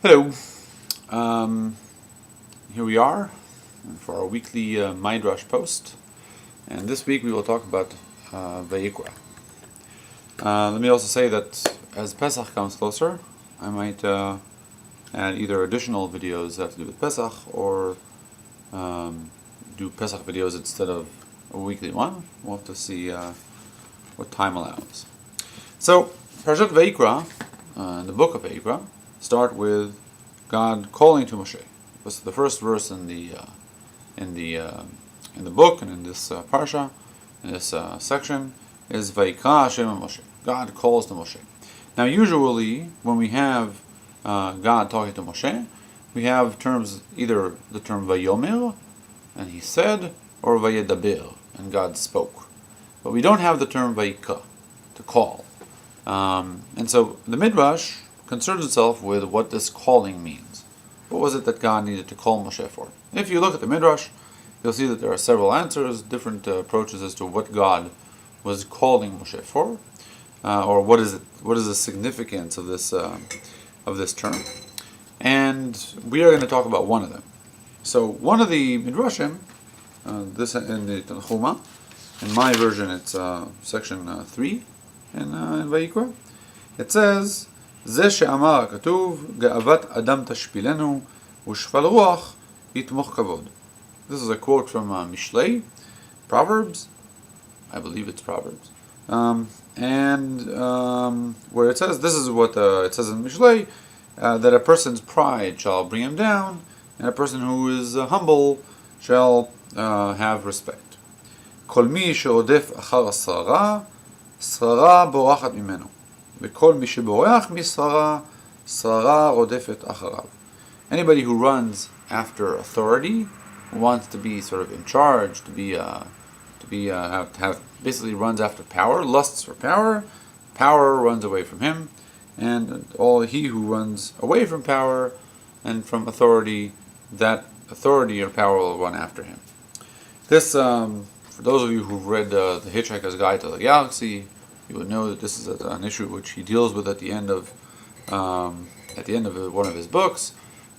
Hello. Here we are for our weekly MyDrash post, and this week we will talk about Vayikra. Let me also say that as Pesach comes closer, I might add either additional videos that have to do with Pesach or do Pesach videos instead of a weekly one. We'll have to see what time allows. So, Parashat Vayikra, the book of Vayikra, start with God calling to Moshe. This is the first verse in the book and in this parsha, in this section, is Vayikra Hashem Moshe. God calls to Moshe. Now, usually when we have God talking to Moshe, we have terms, either the term Vayomer, and he said, or Vayedaber, and God spoke. But we don't have the term Vayikra, to call. And so the Midrash concerns itself with what this calling means. What was it that God needed to call Moshe for? If you look at the Midrash, you'll see that there are several answers, different approaches as to what God was calling Moshe for, or what is the significance of this term. And we are going to talk about one of them. So one of the Midrashim, this in the Tanchuma, in my version it's section 3 in Vayikra, it says, זה שאמר הכתוב, גאוות אדם תשפילנו, ושפל רוח יתמוך כבוד. This is a quote from Mishlei, Proverbs, I believe it's Proverbs, where it says, this is what it says in Mishlei, that a person's pride shall bring him down, and a person who is humble shall have respect. כל מי שרודף אחר השררה, שררה בורחת ממנו. וכל מי שבורח משררה, שררה רודפת אחריו. Anybody who runs after authority, who wants to be sort of in charge, basically runs after power, lusts for power, power runs away from him, and all he who runs away from power and from authority, that authority or power will run after him. This, for those of you who've read The Hitchhiker's Guide to the Galaxy, you would know that this is an issue which he deals with at the end of one of his books,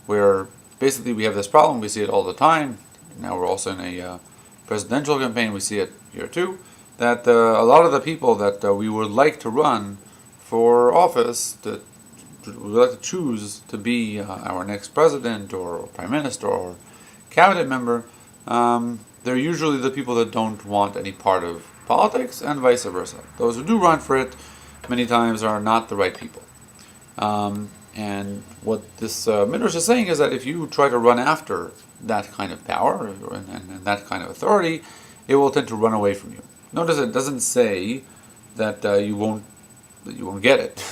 where basically we have this problem. We see it all the time. Now we're also in a presidential campaign. We see it here too. That a lot of the people that we would like to run for office, that we would like to choose to be our next president or prime minister or cabinet member, they're usually the people that don't want any part of politics, and vice versa. Those who do run for it many times are not the right people. And what this Midrash is saying is that if you try to run after that kind of power and that kind of authority, it will tend to run away from you. Notice it doesn't say that you won't get it.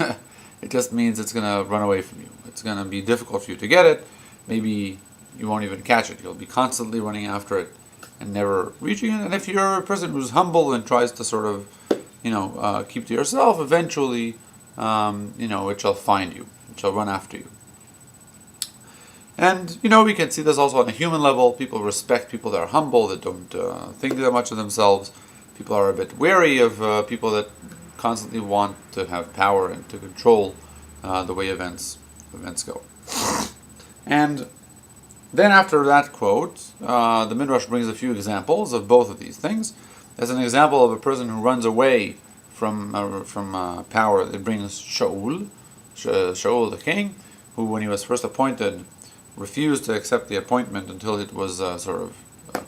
It just means it's going to run away from you. It's going to be difficult for you to get it. Maybe you won't even catch it. You'll be constantly running after it and never reaching it. And if you're a person who's humble and tries to sort of, keep to yourself, eventually, it shall find you. It shall run after you. And, we can see this also on a human level. People respect people that are humble, that don't think that much of themselves. People are a bit wary of people that constantly want to have power and to control the way events go. And then after that quote, the Midrash brings a few examples of both of these things. As an example of a person who runs away from power, it brings Shaul the king, who when he was first appointed refused to accept the appointment until it was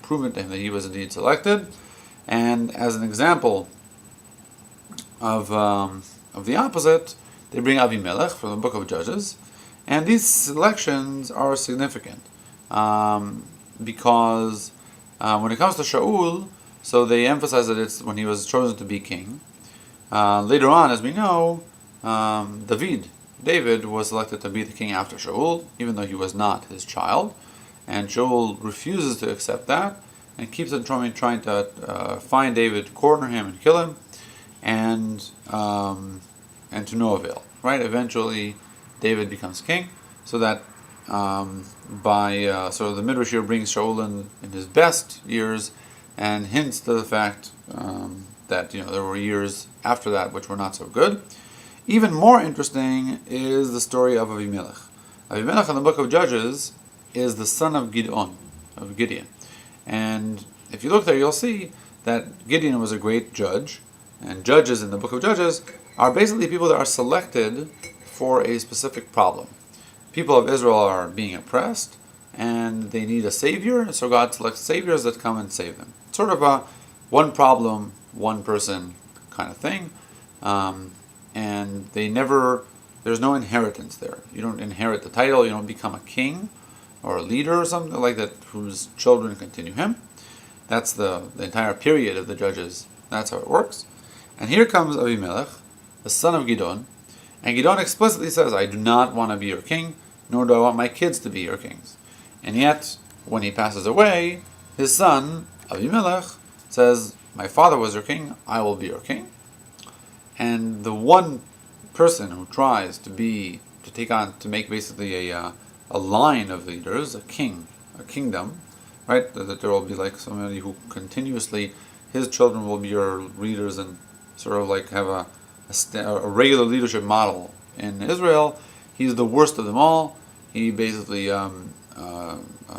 proven to him that he was indeed selected. And as an example of the opposite, they bring Avimelech from the book of Judges. And these selections are significant. Because when it comes to Shaul, so they emphasize that it's when he was chosen to be king. Later on, as we know, David was selected to be the king after Shaul, even though he was not his child. And Shaul refuses to accept that and keeps on trying to find David, corner him, and kill him, and to no avail. Right? Eventually, David becomes king, so that so the Midrash here brings Shaul in his best years and hints to the fact that there were years after that which were not so good. Even more interesting is the story of Avimelech. Avimelech in the book of Judges is the son of Gideon. And if you look there, you'll see that Gideon was a great judge, and judges in the book of Judges are basically people that are selected for a specific problem. People of Israel are being oppressed, and they need a savior, so God selects saviors that come and save them. It's sort of a one problem, one person kind of thing, and there's no inheritance there. You don't inherit the title, you don't become a king or a leader or something like that whose children continue him. That's the entire period of the Judges. That's how it works. And here comes Avimelech, the son of Gideon, and Gideon explicitly says, I do not want to be your king, nor do I want my kids to be your kings. And yet, when he passes away, his son, Avimelech, says, my father was your king, I will be your king. And the one person who tries to make basically a line of leaders, a kingdom, right? That there will be like somebody who continuously, his children will be your leaders and sort of like have a regular leadership model in Israel. He's the worst of them all. He basically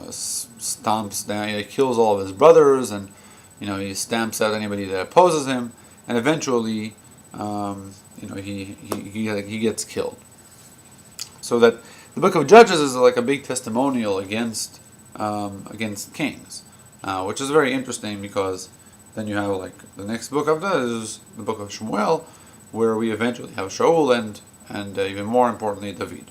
stomps down, he kills all of his brothers, and he stamps out anybody that opposes him, and eventually, he gets killed. So that the book of Judges is like a big testimonial against kings, which is very interesting, because then you have like the next book of that is the book of Shmuel, where we eventually have Shaul and even more importantly David.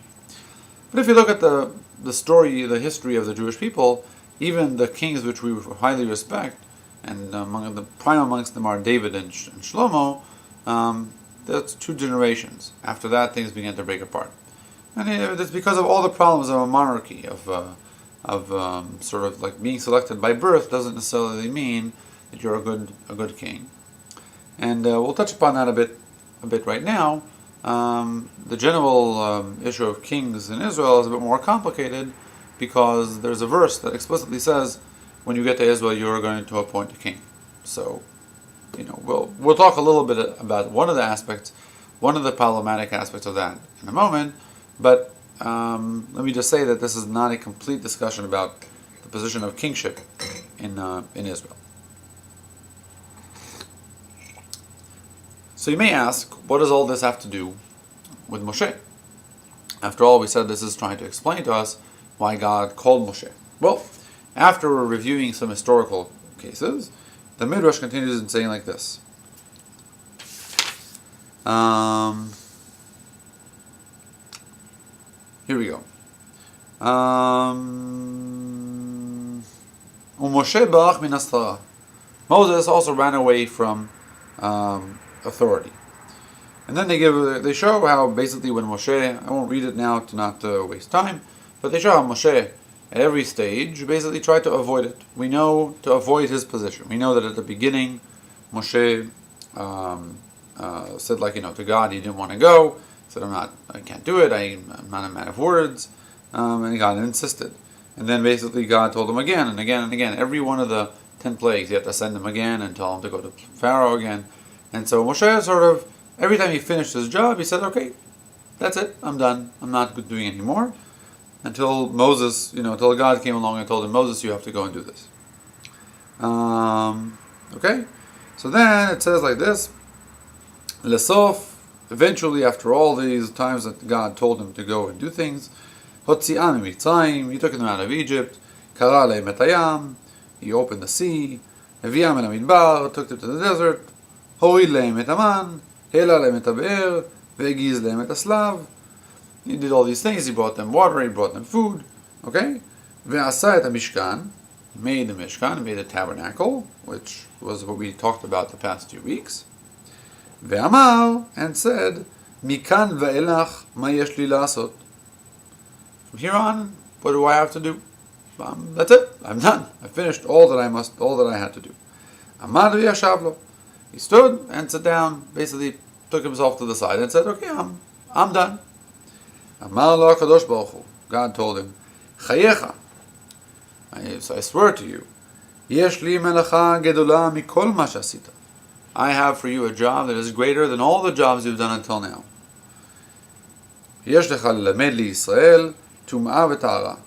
But if you look at the story, the history of the Jewish people, even the kings which we highly respect, and prime amongst them are David and Shlomo, that's 2 generations. After that, things began to break apart, and it's because of all the problems of a monarchy, of sort of like being selected by birth doesn't necessarily mean that you're a good king. And we'll touch upon that a bit right now. The general issue of kings in Israel is a bit more complicated, because there's a verse that explicitly says, when you get to Israel, you're going to appoint a king. So, we'll talk a little bit about one of the problematic aspects of that in a moment, but let me just say that this is not a complete discussion about the position of kingship in Israel. So you may ask, what does all this have to do with Moshe? After all, we said this is trying to explain to us why God called Moshe. Well, after we're reviewing some historical cases, the MyDrash continues in saying like this. Here we go. Moshe barach min hastara. Moses also ran away from authority. And then they show how basically when Moshe, I won't read it now to not waste time, but they show how Moshe at every stage basically tried to avoid it. We know to avoid his position. We know that at the beginning Moshe said to God he didn't want to go. He said, I can't do it, I'm not a man of words. And God insisted. And then basically God told him again and again and again. Every one of the 10 plagues, he had to send him again and tell him to go to Pharaoh again. And so Moshe sort of, every time he finished his job, he said, okay, that's it, I'm done. I'm not doing any more. Until Moses, until God came along and told him, Moses, you have to go and do this. Okay? So then it says like this, Lesof, eventually after all these times that God told him to go and do things, Hotzi'an mitzrayim, he took them out of Egypt, Kara lehem et hayam, he opened the sea, Heviam el hamidbar, took them to the desert, Horid lehem et haman, Hela lehem et habe'er, Ve'egiz lehem et haslav. He did all these things. He brought them water, he brought them food. Okay? Ve'asa et hamishkan, he made the Mishkan, he made the tabernacle, which was what we talked about the past 2 weeks. Ve'amar, and said, Mikan ve'elach ma yesh li la'asot. From here on, what do I have to do? That's it. I'm done. I finished all that I had to do. Amar v'yashav. He stood and sat down, basically took himself to the side and said, okay, I'm done. Amar lo HaKadosh Baruch Hu. God told him, Chayecha. So I swear to you, Yesh li melacha gedola mikol ma shasita. I have for you a job that is greater than all the jobs you've done until now. Yesh lecha lelamed li Yisrael tum'ah v'tara.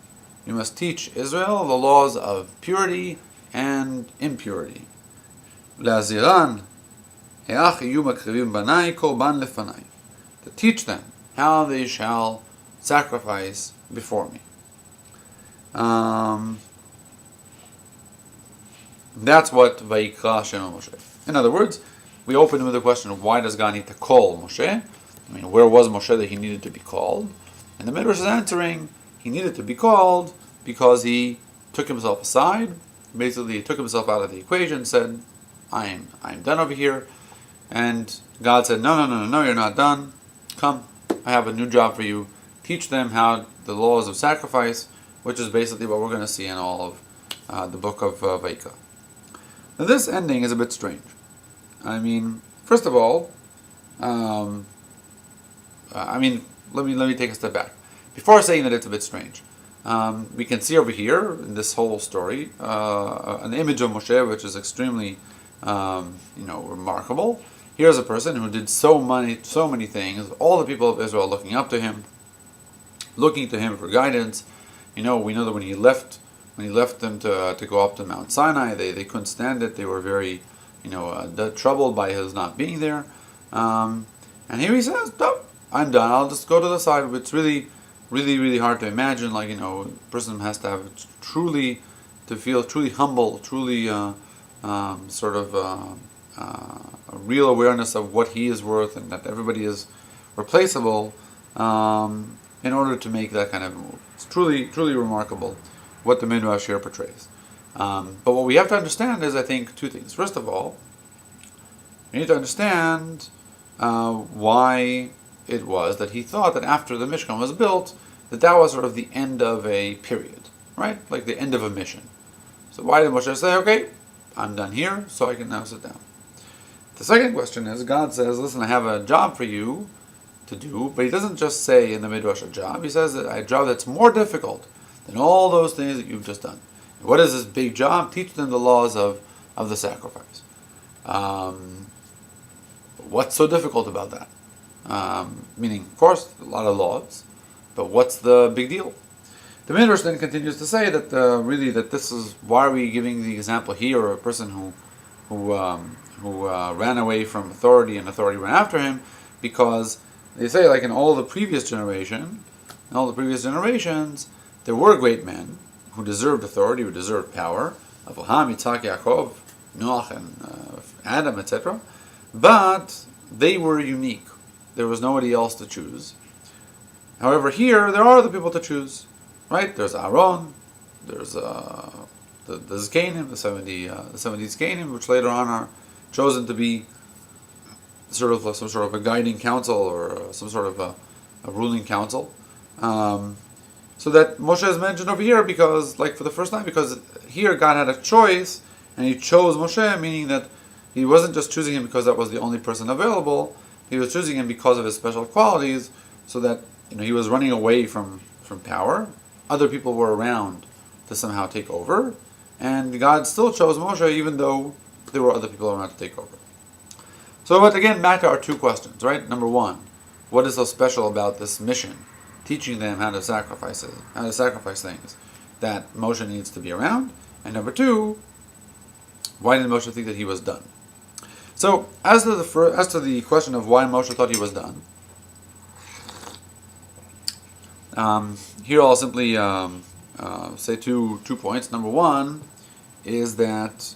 You must teach Israel the laws of purity and impurity. Laziran he'ach iyu makrivim banai korban lefanai. To teach them how they shall sacrifice before me. That's what Vayikra Shem Moshe. In other words, we open with the question of why does God need to call Moshe? I mean, where was Moshe that he needed to be called? And the MyDrash is answering, he needed to be called because he took himself aside. Basically, he took himself out of the equation, said, I'm done over here. And God said, no, you're not done. Come, I have a new job for you. Teach them how the laws of sacrifice, which is basically what we're going to see in all of the book of Vayikra. Now this ending is a bit strange. I mean, first of all, let me take a step back. Before saying that it's a bit strange, we can see over here in this whole story an image of Moshe which is extremely, remarkable. Here's a person who did so many things. All the people of Israel looking up to him, looking to him for guidance. We know that when he left them to go up to Mount Sinai, they couldn't stand it. They were very, troubled by his not being there. And here he says, "No, I'm done. I'll just go to the side." It's really, really, really hard to imagine. A person has to have to feel truly humble, truly a real awareness of what he is worth and that everybody is replaceable in order to make that kind of move. It's truly, truly remarkable what the MyDrash here portrays. But what we have to understand is, I think, two things. First of all, we need to understand why it was that he thought that after the Mishkan was built, that was sort of the end of a period, right? Like the end of a mission. So why did Moshe say, okay, I'm done here, so I can now sit down? The second question is, God says, listen, I have a job for you to do, but he doesn't just say in the MyDrash a job. He says that a job that's more difficult than all those things that you've just done. And what is this big job? Teach them the laws of the sacrifice. What's so difficult about that? Meaning, of course, a lot of laws, but what's the big deal? The MyDrash then continues to say that that this is why are we giving the example here of a person who ran away from authority and authority ran after him, because they say, like in all the previous generations, there were great men who deserved authority, who deserved power, Abraham, Yitzhak, Yaakov, Noach, and Adam, etc. But they were unique. There was nobody else to choose. However, here there are other people to choose, right? There's Aaron, there's the Zkanim, the 70 Zkanim, which later on are chosen to be some sort of a guiding council or some sort of a ruling council. So that Moshe is mentioned over here because, for the first time, because here God had a choice and he chose Moshe, meaning that he wasn't just choosing him because that was the only person available. He was choosing him because of his special qualities, so that he was running away from power. Other people were around to somehow take over, and God still chose Moshe even though there were other people around to take over. So, but again, back to our two questions, right? Number one, what is so special about this mission, teaching them how to sacrifice things, that Moshe needs to be around? And number two, why did Moshe think that he was done? So, as to the question of why Moshe thought he was done, here I'll simply say two points. Number one is that,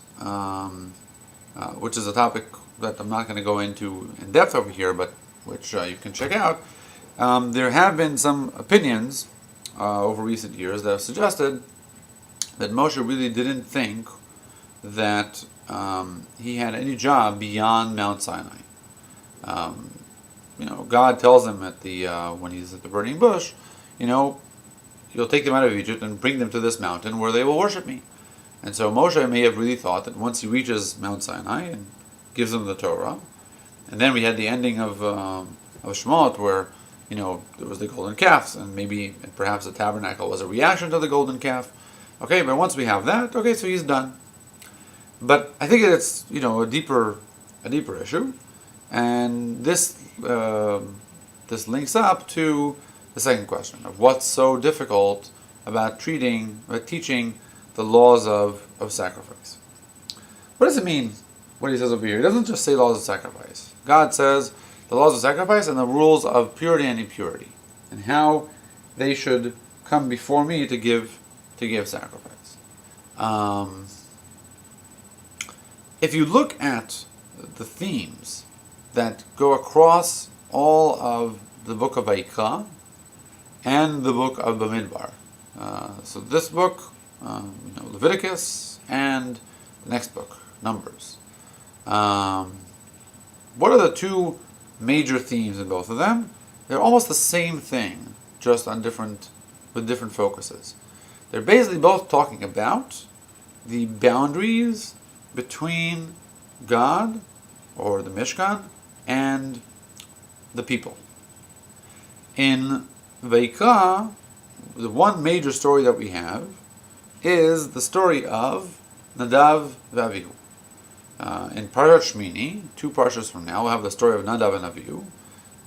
which is a topic that I'm not going to go into in depth over here, but which you can check out. There have been some opinions over recent years that have suggested that Moshe really didn't think that he had any job beyond Mount Sinai. God tells him when he's at the burning bush, you'll take them out of Egypt and bring them to this mountain where they will worship me. And so Moshe may have really thought that once he reaches Mount Sinai and gives them the Torah, and then we had the ending of Shemot where there was the golden calves, and perhaps the tabernacle was a reaction to the golden calf. Okay, but once we have that, okay, so he's done. But I think it's a deeper issue, and this links up to the second question of what's so difficult about teaching the laws of sacrifice. What does it mean, what he says over here? He doesn't just say laws of sacrifice. God says the laws of sacrifice and the rules of purity and impurity, and how they should come before me to give sacrifice. If you look at the themes that go across all of the book of Vayikra and the book of Bamidbar, so this book, Leviticus, and the next book, Numbers. What are the two major themes in both of them? They're almost the same thing, just on with different focuses. They're basically both talking about the boundaries between God, or the Mishkan, and the people. In Vayikra, the one major story that we have is the story of Nadav v'Avihu. In Parashat Shmini, 2 parshas from now, we'll have the story of Nadav and Avihu,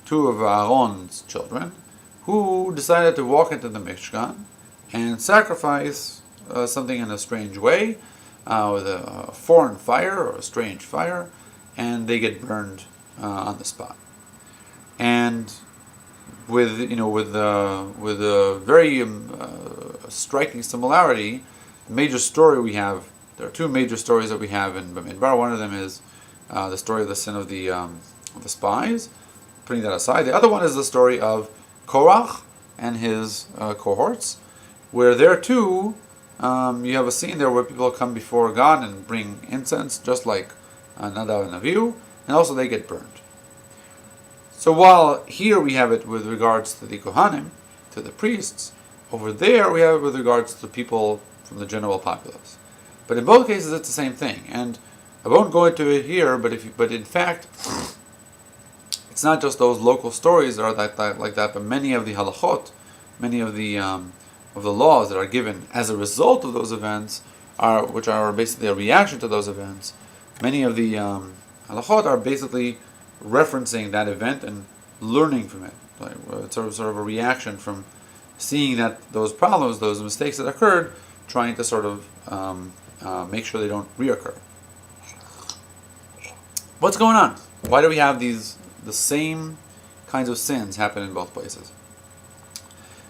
2 of Aaron's children, who decided to walk into the Mishkan and sacrifice something in a strange way, with a foreign fire or a strange fire, and they get burned on the spot. And with a very striking similarity, the major story we have. There are 2 major stories that we have in Bamidbar. One of them is the story of the sin of the spies. Putting that aside, the other one is the story of Korach and his cohorts, where there too you have a scene there where people come before God and bring incense, just like Nadav and Avihu, and also they get burned. So while here we have it with regards to the Kohanim, to the priests, over there we have it with regards to the people from the general populace. But in both cases it's the same thing, and I won't go into it here, but in fact, it's not just those local stories that are like that, but many of the halachot, many of the laws that are given as a result of those events, which are basically a reaction to those events. Many of the halachot are basically referencing that event and learning from it. Like, it's sort of a reaction from seeing that those problems, those mistakes that occurred, trying to sort of make sure they don't reoccur. What's going on? Why do we have the same kinds of sins happen in both places?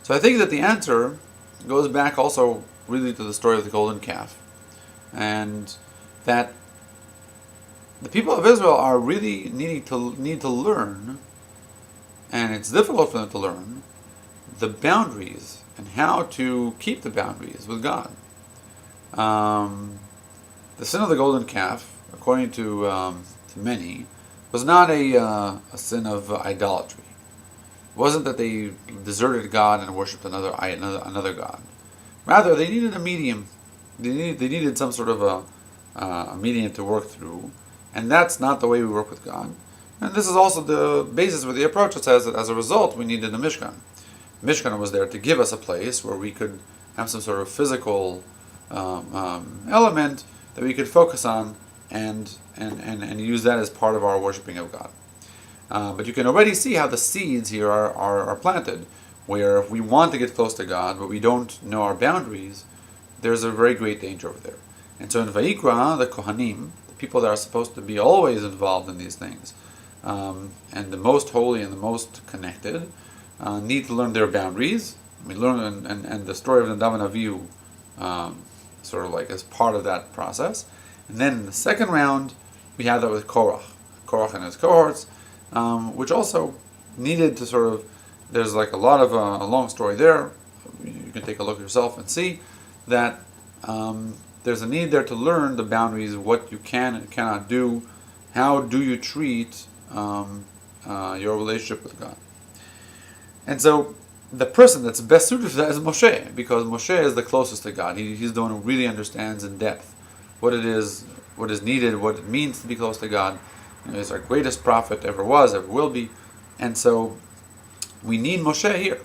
So I think that the answer goes back also really to the story of the golden calf, and that the people of Israel are really need to learn, and it's difficult for them to learn, the boundaries and how to keep the boundaries with God. The sin of the golden calf, according to many, was not a sin of idolatry. It wasn't that they deserted God and worshipped another god. Rather, they needed a medium. They needed some sort of a medium to work through, and that's not the way we work with God. And this is also the basis for the approach that says that as a result we needed a Mishkan. Mishkan was there to give us a place where we could have some sort of physical element that we could focus on and use that as part of our worshiping of God. But you can already see how the seeds here are planted, where if we want to get close to God, but we don't know our boundaries, there's a very great danger over there. And so in Vayikra, the Kohanim, the people that are supposed to be always involved in these things, and the most holy and the most connected, need to learn their boundaries. We learn, and the story of Nadav and Avihu sort of like as part of that process. And then in the second round, we have that with Korach and his cohorts, which also needed to sort of, there's like a lot of a long story there. You can take a look yourself and see that there's a need there to learn the boundaries, what you can and cannot do, how do you treat your relationship with God. And so the person that's best suited for that is Moshe, because Moshe is the closest to God. He's the one who really understands in depth what is needed, what it means to be close to God. He's our greatest prophet ever was, ever will be. And so we need Moshe here.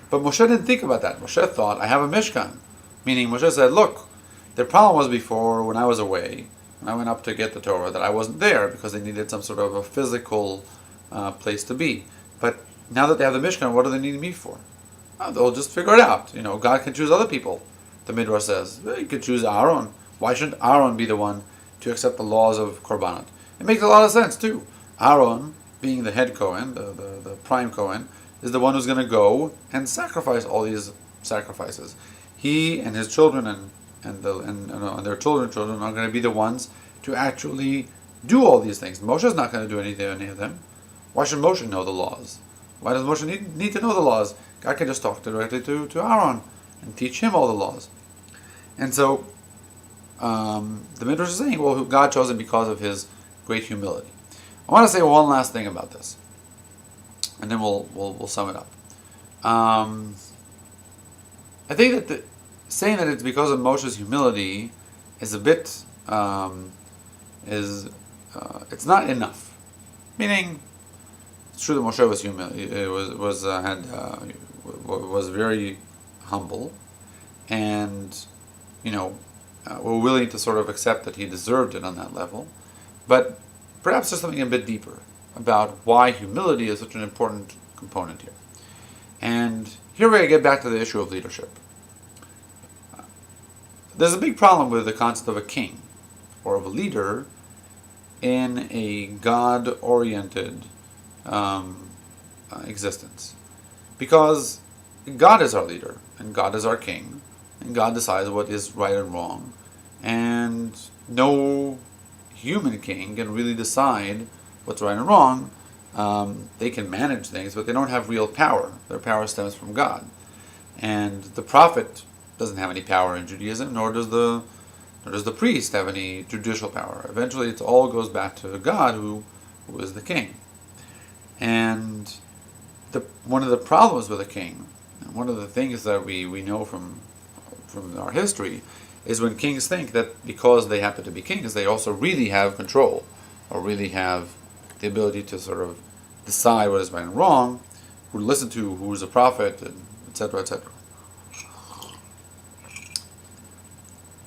But Moshe didn't think about that. Moshe thought, I have a Mishkan. Meaning Moshe said, look, the problem was before when I was away, when I went up to get the Torah, that I wasn't there because they needed some sort of a physical place to be. But now that they have the Mishkan, what do they need me for? they'll just figure it out. God can choose other people. The Midrash says He could choose Aaron. Why shouldn't Aaron be the one to accept the laws of Korbanot? It makes a lot of sense too. Aaron, being the head Kohen, the prime Kohen, is the one who's going to go and sacrifice all these sacrifices. He and his children and their children are going to be the ones to actually do all these things. Moshe's not going to do any of them. Why should Moshe know the laws? Why does Moshe need to know the laws? God can just talk directly to Aaron and teach him all the laws. And so the Midrash is saying, well, God chose him because of his great humility. I want to say one last thing about this, and then we'll sum it up. I think that saying that it's because of Moshe's humility is a bit it's not enough. Meaning, it's true that Moshe was very humble, and were willing to sort of accept that he deserved it on that level. But perhaps there's something a bit deeper about why humility is such an important component here. And here we get back to the issue of leadership. There's a big problem with the concept of a king or of a leader in a God-oriented existence. Because God is our leader, and God is our king, and God decides what is right and wrong, and no human king can really decide what's right and wrong. They can manage things, but they don't have real power. Their power stems from God. And the prophet doesn't have any power in Judaism, nor does the priest have any judicial power. Eventually it all goes back to God, who is the king. And one of the problems with a king, and one of the things that we know from our history, is when kings think that because they happen to be kings, they also really have control, or really have the ability to sort of decide what is right and wrong, who to listen to, who is a prophet, etc., etc.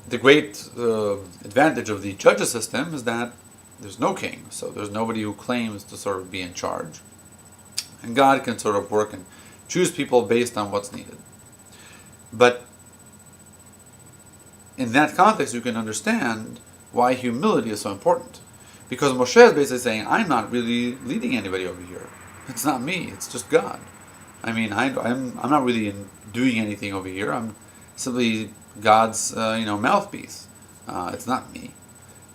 The great advantage of the judges system is that there's no king, so there's nobody who claims to sort of be in charge. And God can sort of work and choose people based on what's needed. But in that context, you can understand why humility is so important. Because Moshe is basically saying, I'm not really leading anybody over here. It's not me, it's just God. I mean, I'm not really doing anything over here. I'm simply God's mouthpiece. It's not me.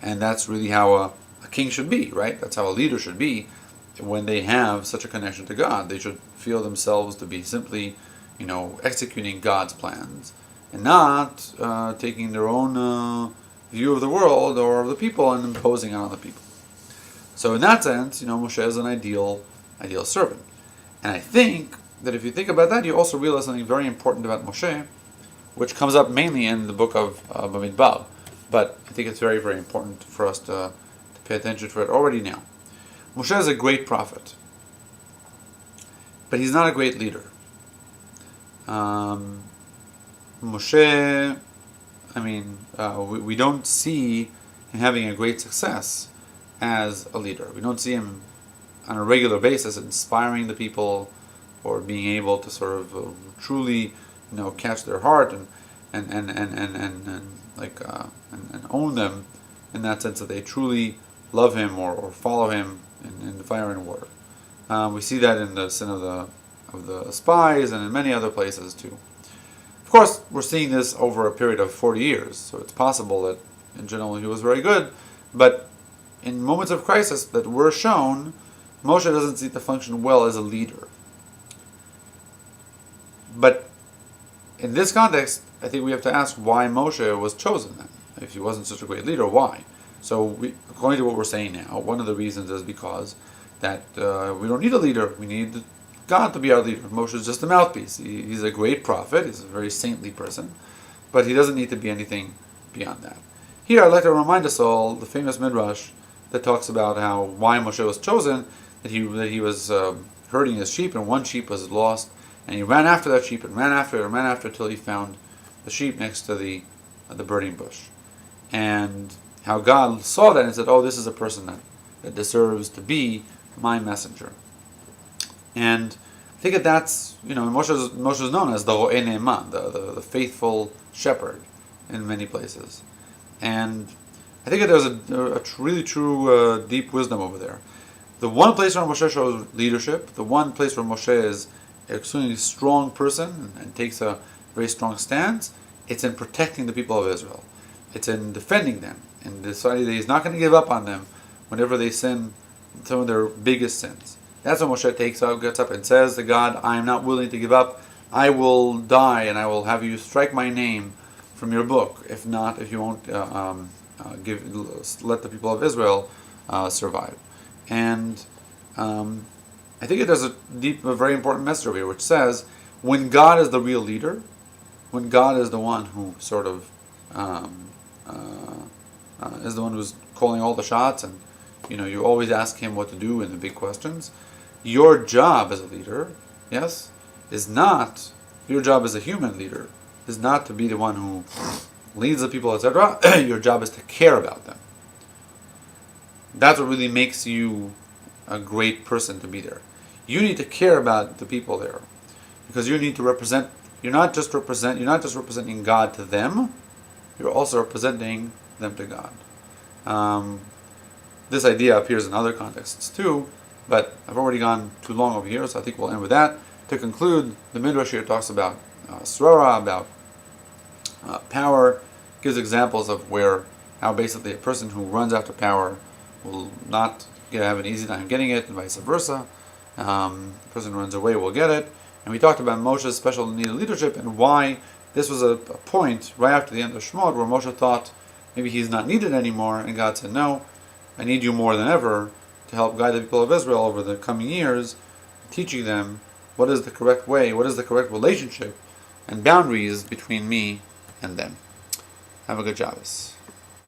And that's really how a king should be, right? That's how a leader should be. When they have such a connection to God, they should feel themselves to be simply, executing God's plans, and not taking their own view of the world or of the people and imposing it on the people. So in that sense, Moshe is an ideal servant. And I think that if you think about that, you also realize something very important about Moshe, which comes up mainly in the book of Bamidbar. But I think it's very, very important for us to pay attention to it already now. Moshe is a great prophet, but he's not a great leader. Moshe, we don't see him having a great success as a leader. We don't see him on a regular basis inspiring the people, or being able to sort of truly, catch their heart and own them, in that sense that they truly love him or follow him in the fire and water. We see that in the sin of the spies and in many other places too. Of course, we're seeing this over a period of 40 years, so it's possible that in general he was very good, but in moments of crisis that we're shown, Moshe doesn't seem to function well as a leader. But in this context, I think we have to ask why Moshe was chosen then. If he wasn't such a great leader, why? So, according to what we're saying now, one of the reasons is because that we don't need a leader. We need God to be our leader. Moshe is just a mouthpiece. He's a great prophet. He's a very saintly person. But he doesn't need to be anything beyond that. Here, I'd like to remind us all the famous Midrash that talks about why Moshe was chosen, that he was herding his sheep, and one sheep was lost, and he ran after that sheep, and ran after until he found the sheep next to the burning bush. And how God saw that and said, oh, this is a person that deserves to be my messenger. And I think that that's, Moshe is known as the Ro'eh Ne'eman, the faithful shepherd in many places. And I think that there's a really true deep wisdom over there. The one place where Moshe shows leadership, the one place where Moshe is an extremely strong person and takes a very strong stance, it's in protecting the people of Israel. It's in defending them and deciding that he's not going to give up on them whenever they sin some of their biggest sins. That's when Moshe gets up and says to God, I am not willing to give up. I will die and I will have you strike my name from your book. If you won't let the people of Israel survive. And I think there's a very important message over here, which says, when God is the real leader, when God is the one who sort of is the one who's calling all the shots, and you always ask him what to do in the big questions. Your job as a leader, yes, is not, your job as a human leader is not to be the one who leads the people, etc. Your job is to care about them. That's what really makes you a great person to be there. You need to care about the people there, because you need to represent. You're not just representing God to them. You're also representing them to God. This idea appears in other contexts too, but I've already gone too long over here, so I think we'll end with that. To conclude, the MyDrash here talks about srara, about power, gives examples of how basically a person who runs after power will not have an easy time getting it, and vice versa. The person who runs away will get it. And we talked about Moshe's special need of leadership and why this was a point right after the end of Shemot where Moshe thought maybe he's not needed anymore, and God said, no, I need you more than ever to help guide the people of Israel over the coming years, teaching them what is the correct way, what is the correct relationship and boundaries between me and them. Have a good Shabbos.